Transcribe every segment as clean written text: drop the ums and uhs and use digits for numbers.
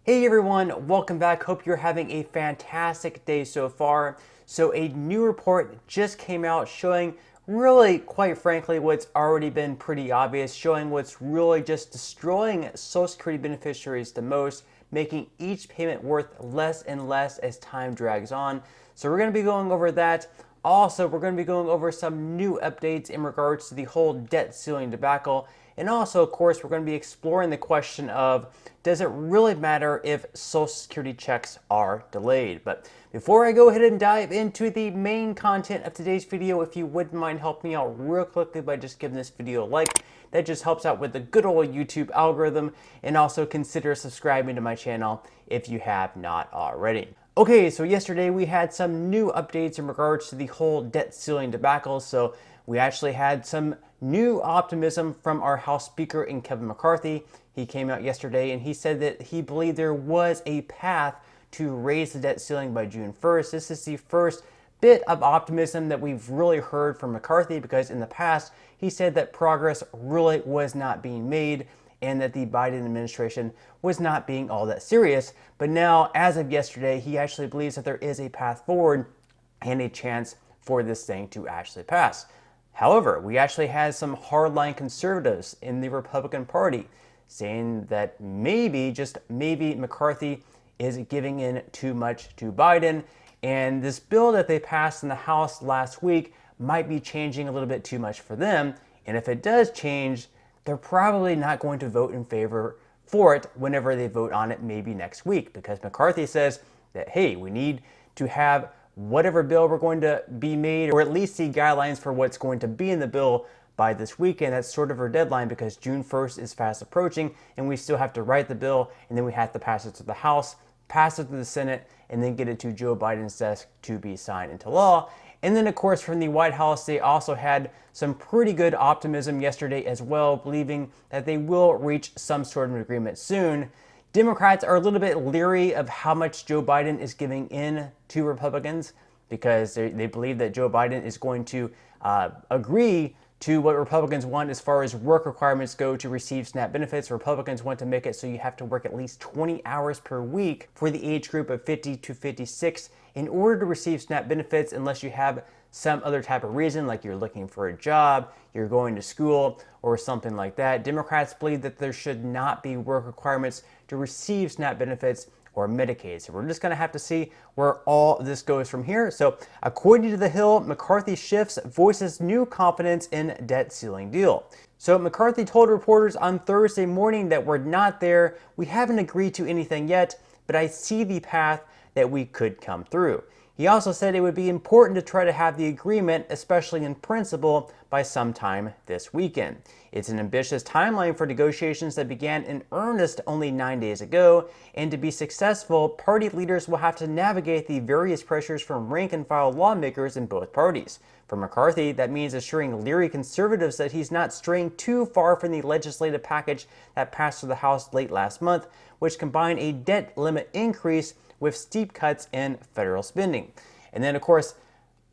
Hey everyone, welcome back. Hope you're having a fantastic day so far. So a new report just came out showing really, quite frankly, what's already been pretty obvious, showing what's really just destroying Social Security beneficiaries the most, making each payment worth less and less as time drags on. So we're going to be going over that. Also, we're going to be going over some new updates in regards to the whole debt ceiling debacle. And also, of course, we're going to be exploring the question of, does it really matter if Social Security checks are delayed? But before I go ahead and dive into the main content of today's video, if you wouldn't mind helping me out real quickly by just giving this video a like, that just helps out with the good old YouTube algorithm. And also consider subscribing to my channel if you have not already. Okay, so yesterday we had some new updates in regards to the whole debt ceiling debacle. So we actually had some new optimism from our House Speaker in Kevin McCarthy. He came out yesterday and he said that he believed there was a path to raise the debt ceiling by June 1st. This is the first bit of optimism that we've really heard from McCarthy, because in the past he said that progress really was not being made and that the Biden administration was not being all that serious. But now, as of yesterday, he actually believes that there is a path forward and a chance for this thing to actually pass. However, we actually had some hardline conservatives in the Republican Party saying that maybe, just maybe, McCarthy is giving in too much to Biden, and this bill that they passed in the House last week might be changing a little bit too much for them. And if it does change, they're probably not going to vote in favor for it whenever they vote on it, maybe next week, because McCarthy says that, hey, we need to have whatever bill we're going to be made, or at least see guidelines for what's going to be in the bill by this weekend. That's sort of our deadline, because June 1st is fast approaching and we still have to write the bill, and then we have to pass it to the House, pass it to the Senate, and then get it to Joe Biden's desk to be signed into law. And then, of course, from the White House, they also had some pretty good optimism yesterday as well, believing that they will reach some sort of agreement soon. Democrats are a little bit leery of how much Joe Biden is giving in to Republicans, because they believe that Joe Biden is going to agree to what Republicans want as far as work requirements go to receive SNAP benefits. Republicans want to make it so you have to work at least 20 hours per week for the age group of 50 to 56 in order to receive SNAP benefits, unless you have some other type of reason, like you're looking for a job, you're going to school, or something like that. Democrats believe that there should not be work requirements to receive SNAP benefits or Medicaid. So we're just going to have to see where all this goes from here. So according to The Hill, McCarthy shifts, voices new confidence in debt ceiling deal. So McCarthy told reporters on Thursday morning that we're not there. We haven't agreed to anything yet, but I see the path that we could come through. He also said it would be important to try to have the agreement, especially in principle, by sometime this weekend. It's an ambitious timeline for negotiations that began in earnest only 9 days ago, and to be successful, party leaders will have to navigate the various pressures from rank-and-file lawmakers in both parties. For McCarthy, that means assuring leery conservatives that he's not straying too far from the legislative package that passed through the House late last month, which combined a debt limit increase with steep cuts in federal spending. And then, of course,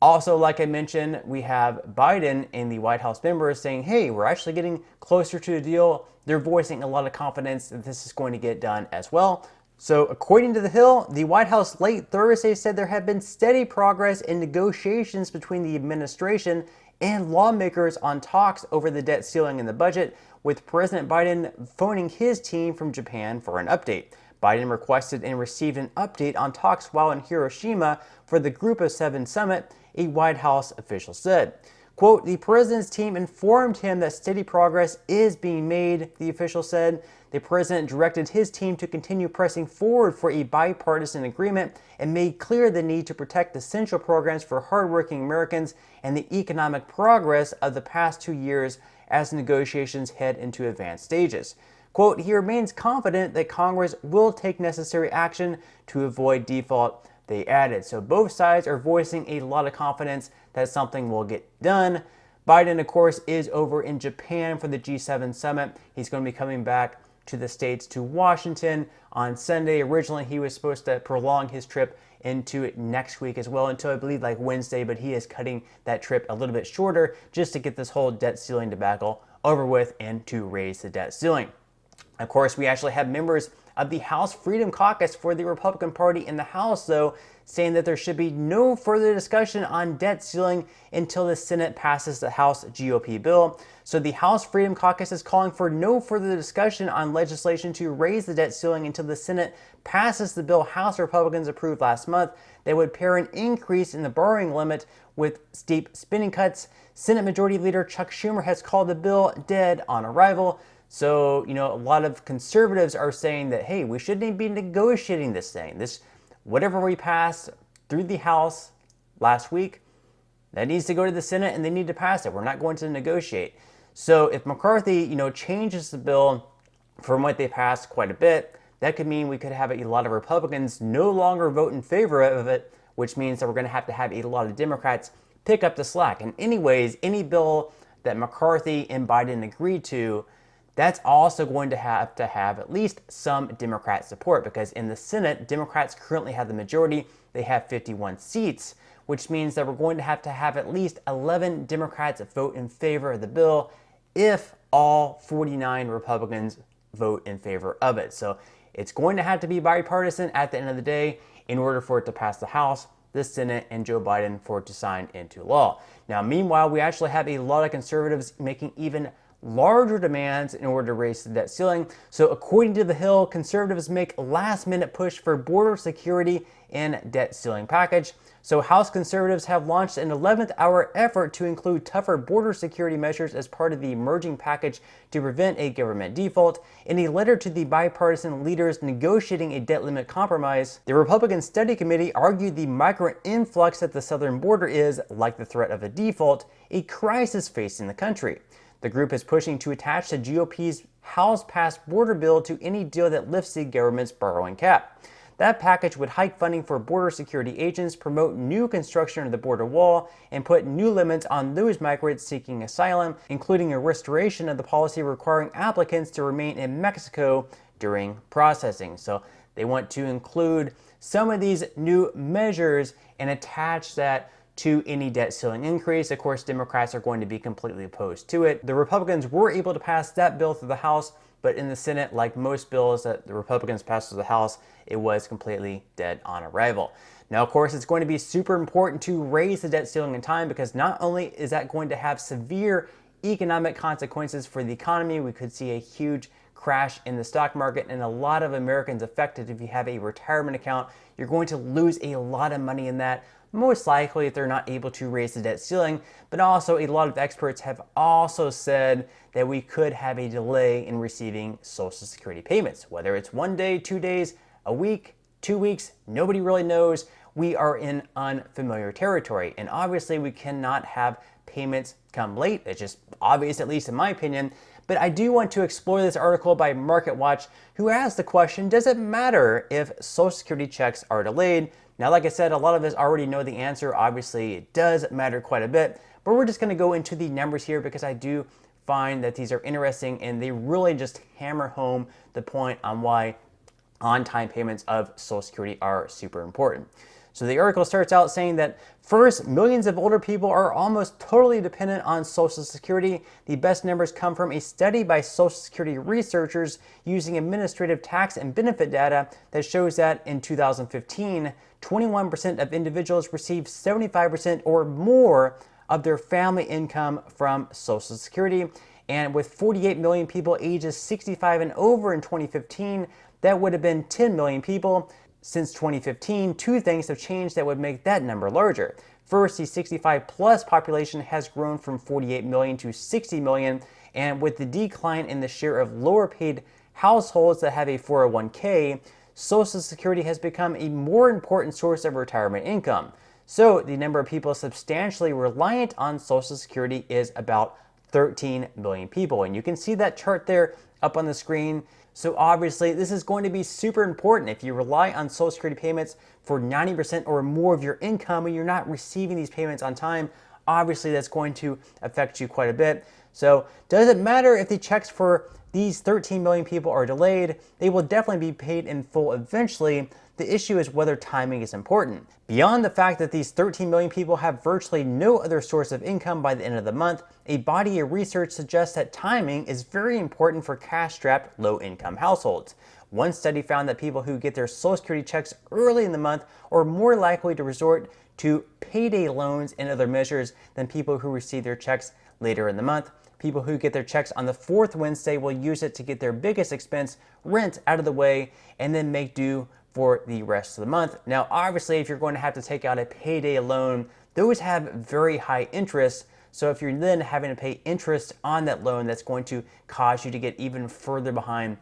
also, like I mentioned, we have Biden and the White House members saying, hey, we're actually getting closer to a deal. They're voicing a lot of confidence that this is going to get done as well. So according to The Hill, the White House late Thursday said there had been steady progress in negotiations between the administration and lawmakers on talks over the debt ceiling and the budget, with President Biden phoning his team from Japan for an update. Biden requested and received an update on talks while in Hiroshima for the Group of Seven summit, a White House official said. Quote, the president's team informed him that steady progress is being made, the official said. The president directed his team to continue pressing forward for a bipartisan agreement and made clear the need to protect essential programs for hardworking Americans and the economic progress of the past 2 years as negotiations head into advanced stages. Quote, he remains confident that Congress will take necessary action to avoid default, they added. So both sides are voicing a lot of confidence that something will get done. Biden, of course, is over in Japan for the G7 summit. He's going to be coming back to the States, to Washington on Sunday. Originally, he was supposed to prolong his trip into next week as well, until I believe like Wednesday, but he is cutting that trip a little bit shorter just to get this whole debt ceiling debacle over with and to raise the debt ceiling. Of course, we actually have members of the House Freedom Caucus for the Republican Party in the House, though, saying that there should be no further discussion on debt ceiling until the Senate passes the House GOP bill. So the House Freedom Caucus is calling for no further discussion on legislation to raise the debt ceiling until the Senate passes the bill House Republicans approved last month that would pair an increase in the borrowing limit with steep spending cuts. Senate Majority Leader Chuck Schumer has called the bill dead on arrival. So, a lot of conservatives are saying that, hey, we shouldn't be negotiating this thing. Whatever we passed through the House last week, that needs to go to the Senate and they need to pass it. We're not going to negotiate. So if McCarthy, changes the bill from what they passed quite a bit, that could mean we could have a lot of Republicans no longer vote in favor of it, which means that we're going to have a lot of Democrats pick up the slack. And anyways, any bill that McCarthy and Biden agreed to, that's also going to have at least some Democrat support, because in the Senate, Democrats currently have the majority. They have 51 seats, which means that we're going to have at least 11 Democrats vote in favor of the bill if all 49 Republicans vote in favor of it. So it's going to have to be bipartisan at the end of the day in order for it to pass the House, the Senate, and Joe Biden for it to sign into law. Now, meanwhile, we actually have a lot of conservatives making even larger demands in order to raise the debt ceiling. So according to The Hill, conservatives make last-minute push for border security and debt ceiling package. So House conservatives have launched an 11th hour effort to include tougher border security measures as part of the emerging package to prevent a government default. In a letter to the bipartisan leaders negotiating a debt limit compromise, the Republican Study Committee argued the migrant influx at the southern border is, like the threat of a default, a crisis facing the country. The group is pushing to attach the GOP's House-passed border bill to any deal that lifts the government's borrowing cap. That package would hike funding for border security agents, promote new construction of the border wall, and put new limits on those migrants seeking asylum, including a restoration of the policy requiring applicants to remain in Mexico during processing. So they want to include some of these new measures and attach that to any debt ceiling increase. Of course, Democrats are going to be completely opposed to it. The Republicans were able to pass that bill through the House, but in the Senate, like most bills that the Republicans passed through the House, it was completely dead on arrival. Now, of course, it's going to be super important to raise the debt ceiling in time, because not only is that going to have severe economic consequences for the economy, we could see a huge crash in the stock market and a lot of Americans affected. If you have a retirement account, you're going to lose a lot of money in that, most likely if they're not able to raise the debt ceiling. But also, a lot of experts have also said that we could have a delay in receiving Social Security payments. Whether it's 1 day, 2 days, a week, 2 weeks, nobody really knows. We are in unfamiliar territory. And obviously, we cannot have payments come late. It's just obvious, at least in my opinion. But I do want to explore this article by MarketWatch, who asked the question, does it matter if Social Security checks are delayed? Now, like I said, a lot of us already know the answer. Obviously, it does matter quite a bit, but we're just going to go into the numbers here because I do find that these are interesting and they really just hammer home the point on why on-time payments of Social Security are super important. So the article starts out saying that first, millions of older people are almost totally dependent on Social Security. The best numbers come from a study by Social Security researchers using administrative tax and benefit data that shows that in 2015, 21% of individuals received 75% or more of their family income from Social Security. And with 48 million people ages 65 and over in 2015, that would have been 10 million people. Since 2015, two things have changed that would make that number larger. First, the 65 plus population has grown from 48 million to 60 million, and with the decline in the share of lower paid households that have a 401k, Social Security has become a more important source of retirement income. So the number of people substantially reliant on Social Security is about 13 million people. And you can see that chart there up on the screen. So obviously, this is going to be super important. If you rely on Social Security payments for 90% or more of your income and you're not receiving these payments on time, obviously that's going to affect you quite a bit. So does it matter if the checks for these 13 million people are delayed, they will definitely be paid in full eventually. The issue is whether timing is important. Beyond the fact that these 13 million people have virtually no other source of income by the end of the month, a body of research suggests that timing is very important for cash-strapped low-income households. One study found that people who get their Social Security checks early in the month are more likely to resort to payday loans and other measures than people who receive their checks later in the month. People who get their checks on the fourth Wednesday will use it to get their biggest expense, rent, out of the way and then make do for the rest of the month. Now, obviously, if you're going to have to take out a payday loan, those have very high interest. So if you're then having to pay interest on that loan, that's going to cause you to get even further behind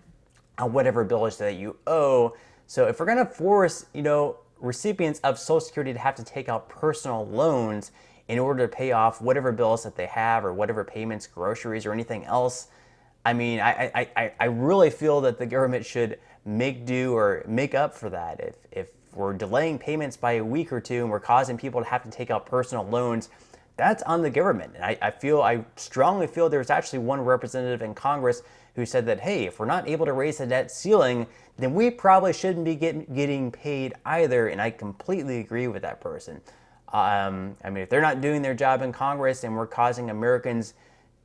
on whatever bills that you owe. So if we're going to force, recipients of Social Security to have to take out personal loans in order to pay off whatever bills that they have or whatever payments, groceries, or anything else, I mean, I really feel that the government should make do or make up for that. If we're delaying payments by a week or two and we're causing people to have to take out personal loans, that's on the government. And I strongly feel there's actually one representative in Congress who said that, hey, if we're not able to raise the debt ceiling, then we probably shouldn't be getting paid either. And I completely agree with that person. I mean, if they're not doing their job in Congress and we're causing Americans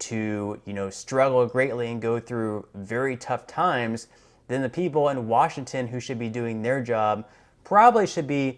to, struggle greatly and go through very tough times, then the people in Washington who should be doing their job probably should be,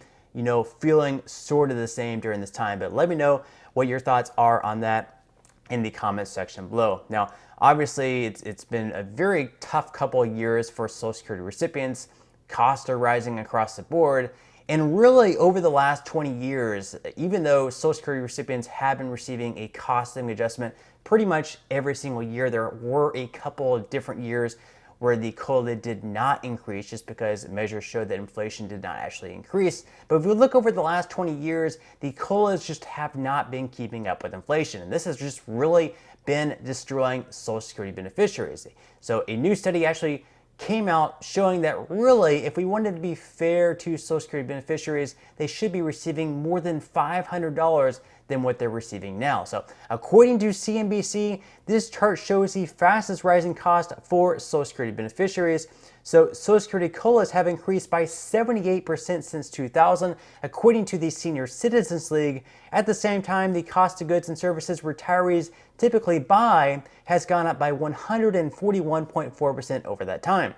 feeling sort of the same during this time. But let me know what your thoughts are on that in the comments section below. Now, obviously, it's been a very tough couple of years for Social Security recipients. Costs are rising across the board. And really, over the last 20 years, even though Social Security recipients have been receiving a cost of living adjustment pretty much every single year, there were a couple of different years where the COLA did not increase just because measures showed that inflation did not actually increase. But if we look over the last 20 years, the COLAs just have not been keeping up with inflation. And this has just really been destroying Social Security beneficiaries. So a new study actually came out showing that really, if we wanted to be fair to Social Security beneficiaries, they should be receiving more than $500 than what they're receiving now. So according to CNBC, this chart shows the fastest rising cost for Social Security beneficiaries. So Social Security COLAs have increased by 78% since 2000, according to the Senior Citizens League. At the same time, the cost of goods and services retirees typically buy has gone up by 141.4% over that time.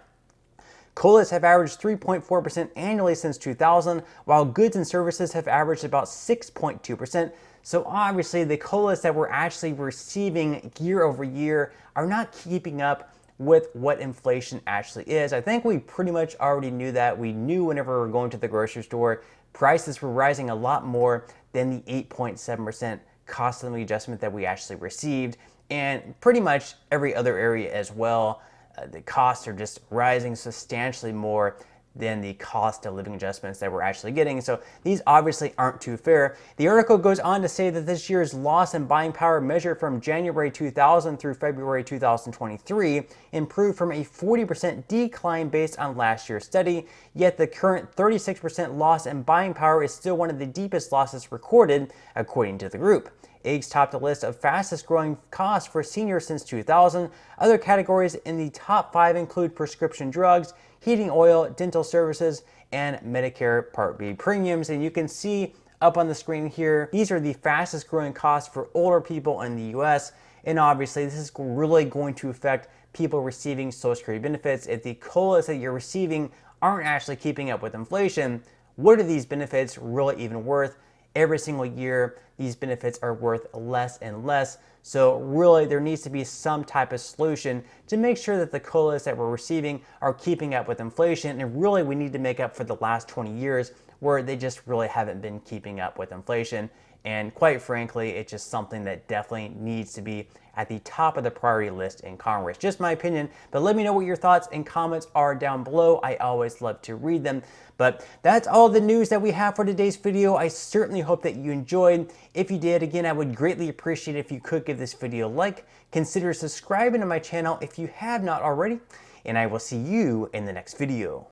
COLAs have averaged 3.4% annually since 2000, while goods and services have averaged about 6.2%. So obviously the COLAs that we're actually receiving year over year are not keeping up with what inflation actually is. I think we pretty much already knew that. We knew whenever we were going to the grocery store, prices were rising a lot more than the 8.7% cost of living adjustment that we actually received. And pretty much every other area as well, the costs are just rising substantially more than the cost of living adjustments that we're actually getting. So these obviously aren't too fair. The article goes on to say that this year's loss in buying power measured from January 2000 through February 2023 improved from a 40% decline based on last year's study, yet the current 36% loss in buying power is still one of the deepest losses recorded, according to the group. Eggs topped the list of fastest growing costs for seniors since 2000. Other categories in the top 5 include prescription drugs, heating oil, dental services, and Medicare Part B premiums. And you can see up on the screen here, these are the fastest growing costs for older people in the US. And obviously this is really going to affect people receiving Social Security benefits. If the COLAs that you're receiving aren't actually keeping up with inflation, what are these benefits really even worth? Every single year, these benefits are worth less and less. So really, there needs to be some type of solution to make sure that the COLAs that we're receiving are keeping up with inflation. And really, we need to make up for the last 20 years where they just really haven't been keeping up with inflation. And quite frankly, it's just something that definitely needs to be at the top of the priority list in Congress. Just my opinion, but let me know what your thoughts and comments are down below. I always love to read them. But that's all the news that we have for today's video. I certainly hope that you enjoyed. If you did, again, I would greatly appreciate it if you could give this video a like. Consider subscribing to my channel if you have not already, and I will see you in the next video.